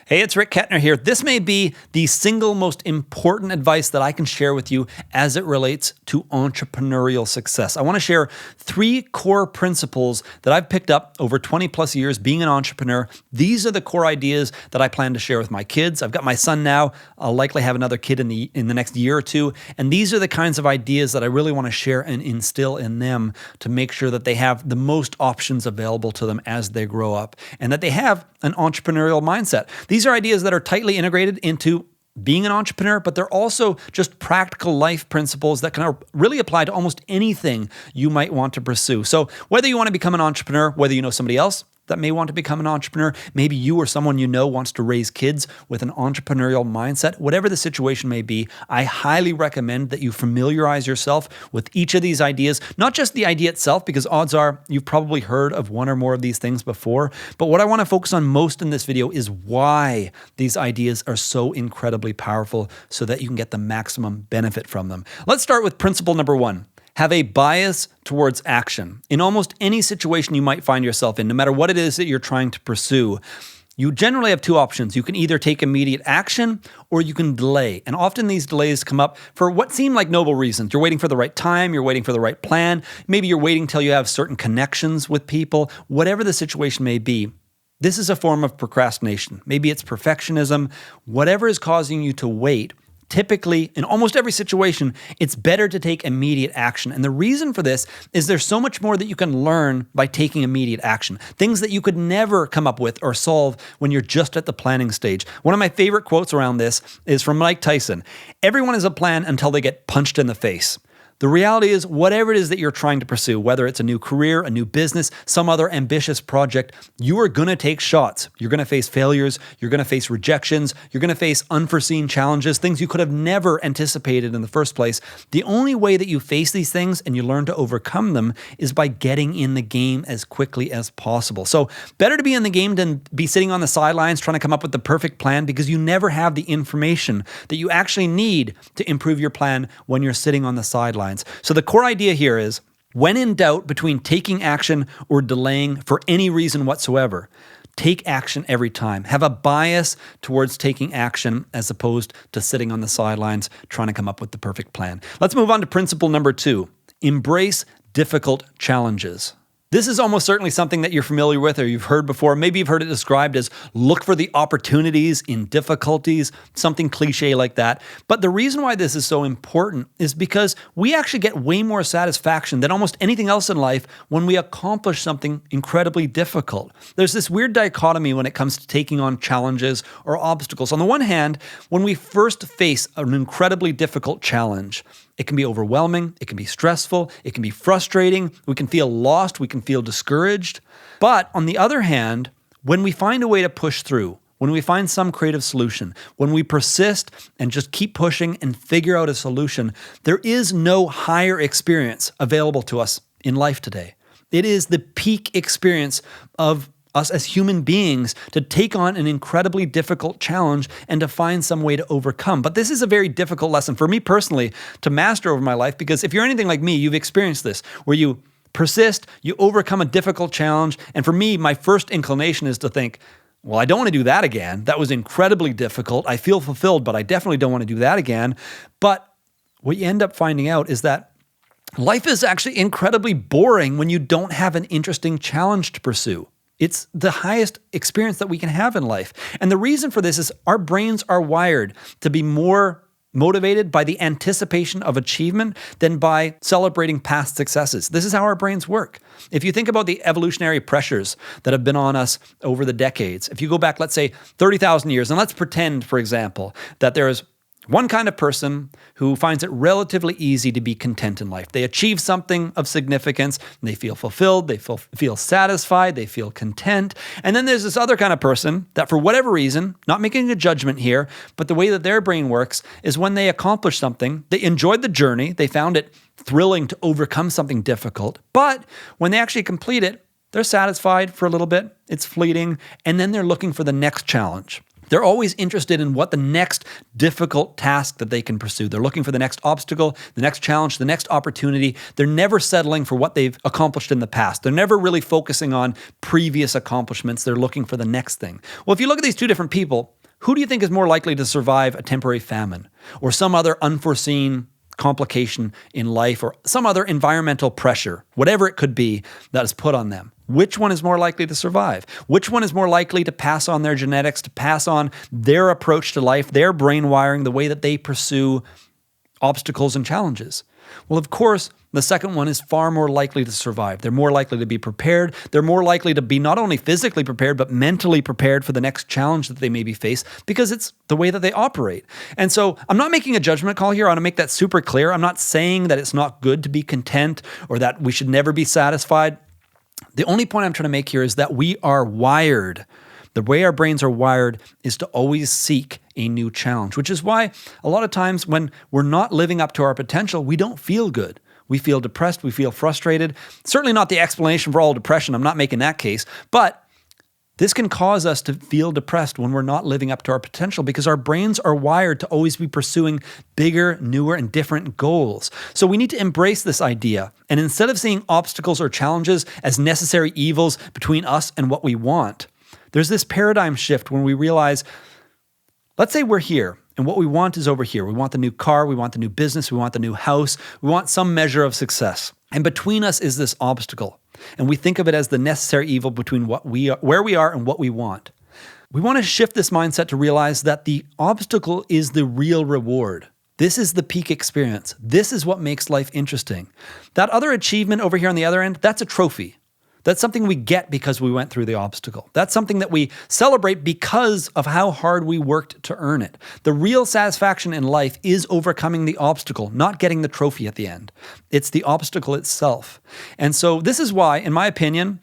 Hey, it's Rick Kettner here. This may be the single most important advice that I can share with you as it relates to entrepreneurial success. I want to share 3 core principles that I've picked up over 20 plus years being an entrepreneur. These are the core ideas that I plan to share with my kids. I've got my son now. I'll likely have another kid in the next year or two. And these are the kinds of ideas that I really want to share and instill in them to make sure that they have the most options available to them as they grow up and that they have an entrepreneurial mindset. These are ideas that are tightly integrated into being an entrepreneur, but they're also just practical life principles that can really apply to almost anything you might want to pursue. So whether you want to become an entrepreneur, whether you know somebody else that may want to become an entrepreneur, maybe you or someone you know wants to raise kids with an entrepreneurial mindset, whatever the situation may be, I highly recommend that you familiarize yourself with each of these ideas, not just the idea itself, because odds are you've probably heard of one or more of these things before, but what I want to focus on most in this video is why these ideas are so incredibly powerful so that you can get the maximum benefit from them. Let's start with principle number 1. Have a bias towards action. In almost any situation you might find yourself in, no matter what it is that you're trying to pursue, you generally have 2 options. You can either take immediate action or you can delay. And often these delays come up for what seem like noble reasons. You're waiting for the right time, you're waiting for the right plan, maybe you're waiting till you have certain connections with people, whatever the situation may be. This is a form of procrastination. Maybe it's perfectionism, whatever is causing you to wait. Typically, in almost every situation, it's better to take immediate action. And the reason for this is there's so much more that you can learn by taking immediate action. Things that you could never come up with or solve when you're just at the planning stage. One of my favorite quotes around this is from Mike Tyson. Everyone has a plan until they get punched in the face. The reality is, whatever it is that you're trying to pursue, whether it's a new career, a new business, some other ambitious project, you are going to take shots. You're going to face failures. You're going to face rejections. You're going to face unforeseen challenges, things you could have never anticipated in the first place. The only way that you face these things and you learn to overcome them is by getting in the game as quickly as possible. So better to be in the game than be sitting on the sidelines trying to come up with the perfect plan, because you never have the information that you actually need to improve your plan when you're sitting on the sidelines. So the core idea here is, when in doubt between taking action or delaying for any reason whatsoever, take action every time. Have a bias towards taking action as opposed to sitting on the sidelines trying to come up with the perfect plan. Let's move on to principle number 2. Embrace difficult challenges. This is almost certainly something that you're familiar with or you've heard before. Maybe you've heard it described as look for the opportunities in difficulties, something cliche like that. But the reason why this is so important is because we actually get way more satisfaction than almost anything else in life when we accomplish something incredibly difficult. There's this weird dichotomy when it comes to taking on challenges or obstacles. On the one hand, when we first face an incredibly difficult challenge, it can be overwhelming, it can be stressful, it can be frustrating, we can feel lost, we can feel discouraged. But on the other hand, when we find a way to push through, when we find some creative solution, when we persist and just keep pushing and figure out a solution, there is no higher experience available to us in life today. It is the peak experience of us as human beings to take on an incredibly difficult challenge and to find some way to overcome. But this is a very difficult lesson for me personally to master over my life, because if you're anything like me, you've experienced this, where you persist, you overcome a difficult challenge. And for me, my first inclination is to think, well, I don't want to do that again. That was incredibly difficult. I feel fulfilled, but I definitely don't want to do that again. But what you end up finding out is that life is actually incredibly boring when you don't have an interesting challenge to pursue. It's the highest experience that we can have in life. And the reason for this is our brains are wired to be more motivated by the anticipation of achievement than by celebrating past successes. This is how our brains work. If you think about the evolutionary pressures that have been on us over the decades, if you go back, let's say 30,000 years, and let's pretend, for example, that there is one kind of person who finds it relatively easy to be content in life. They achieve something of significance, and they feel fulfilled, they feel satisfied, they feel content. And then there's this other kind of person that, for whatever reason, not making a judgment here, but the way that their brain works is when they accomplish something, they enjoyed the journey, they found it thrilling to overcome something difficult, but when they actually complete it, they're satisfied for a little bit, it's fleeting, and then they're looking for the next challenge. They're always interested in what the next difficult task that they can pursue. They're looking for the next obstacle, the next challenge, the next opportunity. They're never settling for what they've accomplished in the past. They're never really focusing on previous accomplishments. They're looking for the next thing. Well, if you look at these two different people, who do you think is more likely to survive a temporary famine or some other unforeseen complication in life or some other environmental pressure, whatever it could be that is put on them? Which one is more likely to survive? Which one is more likely to pass on their genetics, to pass on their approach to life, their brain wiring, the way that they pursue obstacles and challenges? Well, of course, the second one is far more likely to survive. They're more likely to be prepared. They're more likely to be not only physically prepared, but mentally prepared for the next challenge that they maybe face because it's the way that they operate. And so I'm not making a judgment call here. I want to make that super clear. I'm not saying that it's not good to be content or that we should never be satisfied. The only point I'm trying to make here is that we are wired. The way our brains are wired is to always seek a new challenge, which is why a lot of times when we're not living up to our potential, we don't feel good. We feel depressed. We feel frustrated. Certainly not the explanation for all depression. I'm not making that case. But this can cause us to feel depressed when we're not living up to our potential because our brains are wired to always be pursuing bigger, newer, and different goals. So we need to embrace this idea. And instead of seeing obstacles or challenges as necessary evils between us and what we want, there's this paradigm shift when we realize, let's say we're here and what we want is over here. We want the new car, we want the new business, we want the new house, we want some measure of success. And between us is this obstacle. And we think of it as the necessary evil between where we are and what we want. We want to shift this mindset to realize that the obstacle is the real reward. This is the peak experience. This is what makes life interesting. That other achievement over here on the other end, that's a trophy. That's something we get because we went through the obstacle. That's something that we celebrate because of how hard we worked to earn it. The real satisfaction in life is overcoming the obstacle, not getting the trophy at the end. It's the obstacle itself. And so this is why, in my opinion,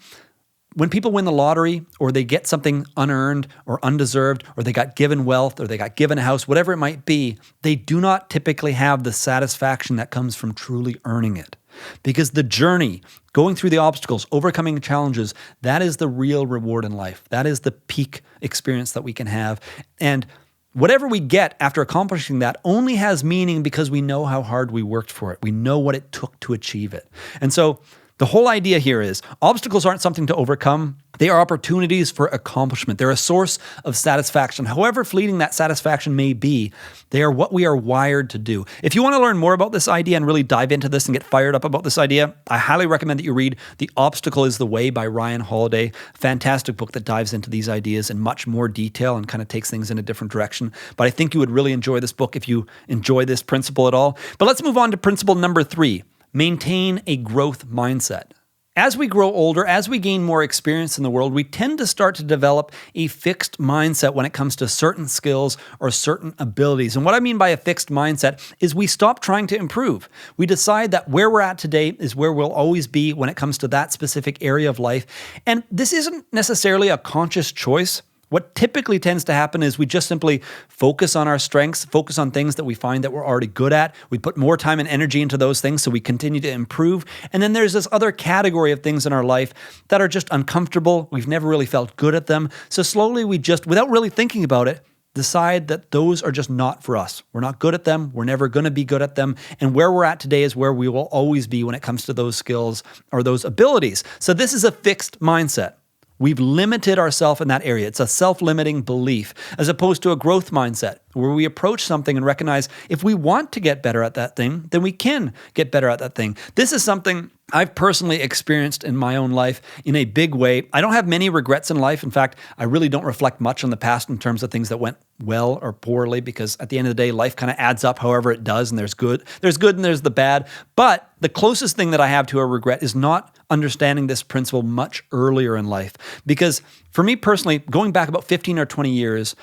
when people win the lottery or they get something unearned or undeserved or they got given wealth or they got given a house, whatever it might be, they do not typically have the satisfaction that comes from truly earning it. Because the journey, going through the obstacles, overcoming challenges, that is the real reward in life. That is the peak experience that we can have. And whatever we get after accomplishing that only has meaning because we know how hard we worked for it. We know what it took to achieve it. And so the whole idea here is obstacles aren't something to overcome. They are opportunities for accomplishment. They're a source of satisfaction. However fleeting that satisfaction may be, they are what we are wired to do. If you want to learn more about this idea and really dive into this and get fired up about this idea, I highly recommend that you read The Obstacle is the Way by Ryan Holiday. Fantastic book that dives into these ideas in much more detail and kind of takes things in a different direction. But I think you would really enjoy this book if you enjoy this principle at all. But let's move on to principle number 3. Maintain a growth mindset. As we grow older, as we gain more experience in the world, we tend to start to develop a fixed mindset when it comes to certain skills or certain abilities. And what I mean by a fixed mindset is we stop trying to improve. We decide that where we're at today is where we'll always be when it comes to that specific area of life. And this isn't necessarily a conscious choice. What typically tends to happen is we just simply focus on our strengths, focus on things that we find that we're already good at. We put more time and energy into those things so we continue to improve. And then there's this other category of things in our life that are just uncomfortable. We've never really felt good at them. So slowly we just, without really thinking about it, decide that those are just not for us. We're not good at them. We're never going to be good at them. And where we're at today is where we will always be when it comes to those skills or those abilities. So this is a fixed mindset. We've limited ourselves in that area. It's a self-limiting belief as opposed to a growth mindset where we approach something and recognize if we want to get better at that thing, then we can get better at that thing. This is something I've personally experienced in my own life in a big way. I don't have many regrets in life. In fact, I really don't reflect much on the past in terms of things that went well or poorly because at the end of the day, life kind of adds up however it does and there's good and there's the bad. But the closest thing that I have to a regret is not understanding this principle much earlier in life. Because for me personally, going back about 15 or 20 years,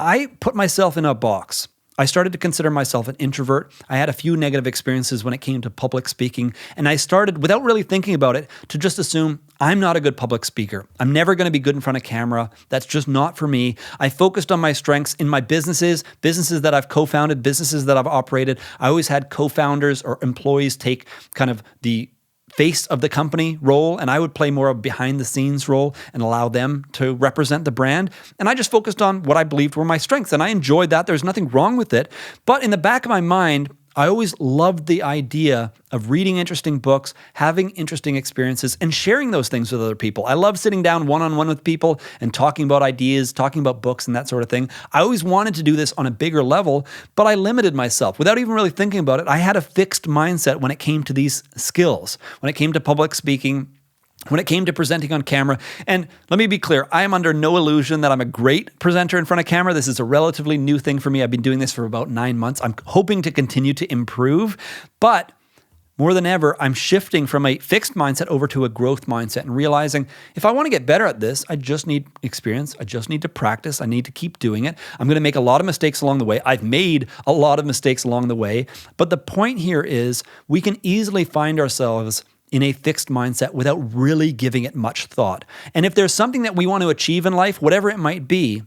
I put myself in a box. I started to consider myself an introvert. I had a few negative experiences when it came to public speaking, and I started, without really thinking about it, to just assume I'm not a good public speaker. I'm never going to be good in front of camera. That's just not for me. I focused on my strengths in my businesses that I've co-founded, businesses that I've operated. I always had co-founders or employees take kind of the face of the company role, and I would play more of a behind the scenes role and allow them to represent the brand. And I just focused on what I believed were my strengths, and I enjoyed that. There's nothing wrong with it. But in the back of my mind, I always loved the idea of reading interesting books, having interesting experiences, and sharing those things with other people. I love sitting down one-on-one with people and talking about ideas, talking about books and that sort of thing. I always wanted to do this on a bigger level, but I limited myself. Without even really thinking about it, I had a fixed mindset when it came to these skills, when it came to public speaking, when it came to presenting on camera. And let me be clear, I am under no illusion that I'm a great presenter in front of camera. This is a relatively new thing for me. I've been doing this for about 9 months. I'm hoping to continue to improve, but more than ever, I'm shifting from a fixed mindset over to a growth mindset and realizing if I want to get better at this, I just need experience. I just need to practice. I need to keep doing it. I'm going to make a lot of mistakes along the way. I've made a lot of mistakes along the way. But the point here is we can easily find ourselves in a fixed mindset without really giving it much thought. And if there's something that we want to achieve in life, whatever it might be,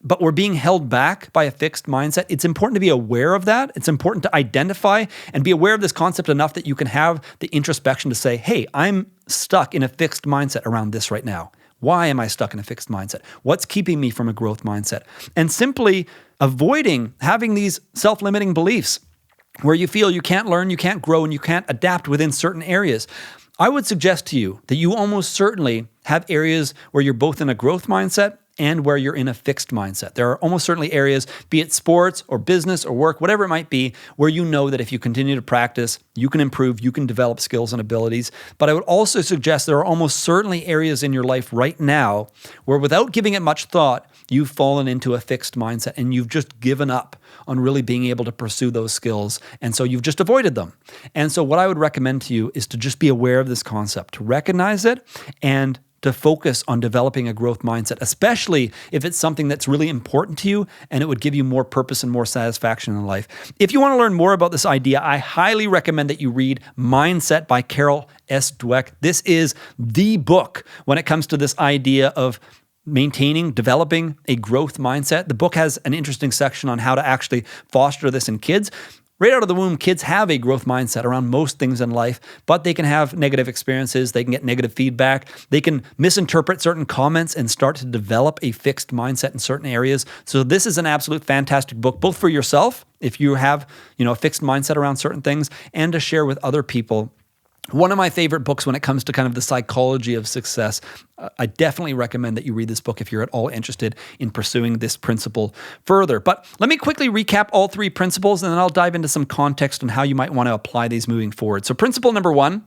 but we're being held back by a fixed mindset, it's important to be aware of that. It's important to identify and be aware of this concept enough that you can have the introspection to say, hey, I'm stuck in a fixed mindset around this right now. Why am I stuck in a fixed mindset? What's keeping me from a growth mindset? And simply avoiding having these self-limiting beliefs where you feel you can't learn, you can't grow, and you can't adapt within certain areas. I would suggest to you that you almost certainly have areas where you're both in a growth mindset and where you're in a fixed mindset. There are almost certainly areas, be it sports or business or work, whatever it might be, where you know that if you continue to practice, you can improve, you can develop skills and abilities. But I would also suggest there are almost certainly areas in your life right now where without giving it much thought, you've fallen into a fixed mindset and you've just given up on really being able to pursue those skills. And so you've just avoided them. And so what I would recommend to you is to just be aware of this concept, to recognize it and to focus on developing a growth mindset, especially if it's something that's really important to you and it would give you more purpose and more satisfaction in life. If you want to learn more about this idea, I highly recommend that you read Mindset by Carol S. Dweck. This is the book when it comes to this idea of maintaining, developing a growth mindset. The book has an interesting section on how to actually foster this in kids. Right out of the womb, kids have a growth mindset around most things in life, but they can have negative experiences. They can get negative feedback. They can misinterpret certain comments and start to develop a fixed mindset in certain areas. So this is an absolute fantastic book, both for yourself, if you have, a fixed mindset around certain things, and to share with other people. One of my favorite books when it comes to kind of the psychology of success. I definitely recommend that you read this book if you're at all interested in pursuing this principle further. But let me quickly recap all three principles, and then I'll dive into some context on how you might want to apply these moving forward. So principle number 1,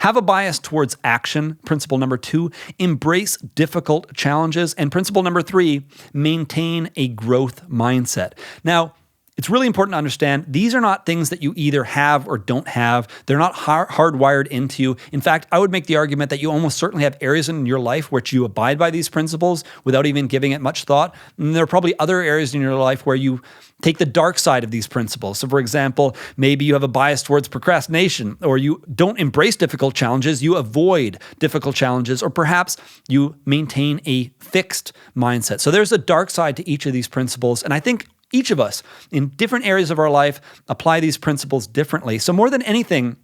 have a bias towards action. Principle number 2, embrace difficult challenges. And principle number 3, maintain a growth mindset. Now, it's really important to understand these are not things that you either have or don't have. They're not hardwired into you. In fact, I would make the argument that you almost certainly have areas in your life which you abide by these principles without even giving it much thought. And there are probably other areas in your life where you take the dark side of these principles. So for example, maybe you have a bias towards procrastination, or you don't embrace difficult challenges, you avoid difficult challenges, or perhaps you maintain a fixed mindset. So there's a dark side to each of these principles. And I think each of us in different areas of our life apply these principles differently. So more than anything,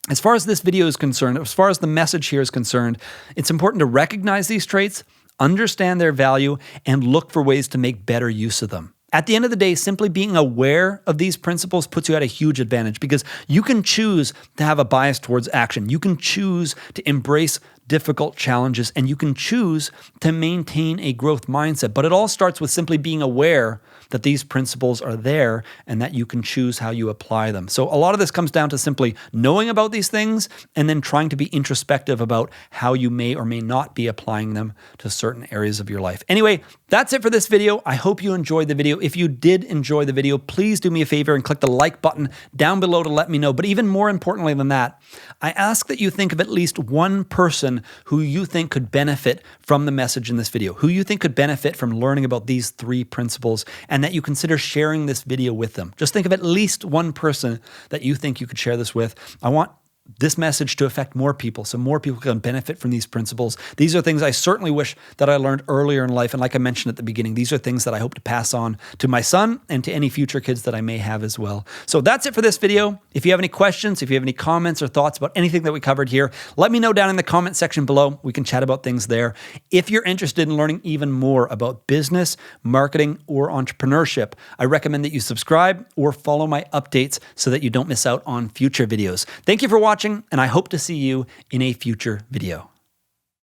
as far as this video is concerned, as far as the message here is concerned, it's important to recognize these traits, understand their value, and look for ways to make better use of them. At the end of the day, simply being aware of these principles puts you at a huge advantage because you can choose to have a bias towards action. You can choose to embrace difficult challenges, and you can choose to maintain a growth mindset. But it all starts with simply being aware that these principles are there and that you can choose how you apply them. So a lot of this comes down to simply knowing about these things and then trying to be introspective about how you may or may not be applying them to certain areas of your life. Anyway, that's it for this video. I hope you enjoyed the video. If you did enjoy the video, please do me a favor and click the like button down below to let me know. But even more importantly than that, I ask that you think of at least one person who you think could benefit from the message in this video, who you think could benefit from learning about these three principles, and that you consider sharing this video with them. Just think of at least one person that you think you could share this with. I want this message to affect more people so more people can benefit from these principles. These are things I certainly wish that I learned earlier in life. And like I mentioned at the beginning, these are things that I hope to pass on to my son and to any future kids that I may have as well. So that's it for this video. If you have any questions, if you have any comments or thoughts about anything that we covered here, let me know down in the comment section below. We can chat about things there. If you're interested in learning even more about business, marketing, or entrepreneurship, I recommend that you subscribe or follow my updates so that you don't miss out on future videos. Thank you for watching, and I hope to see you in a future video.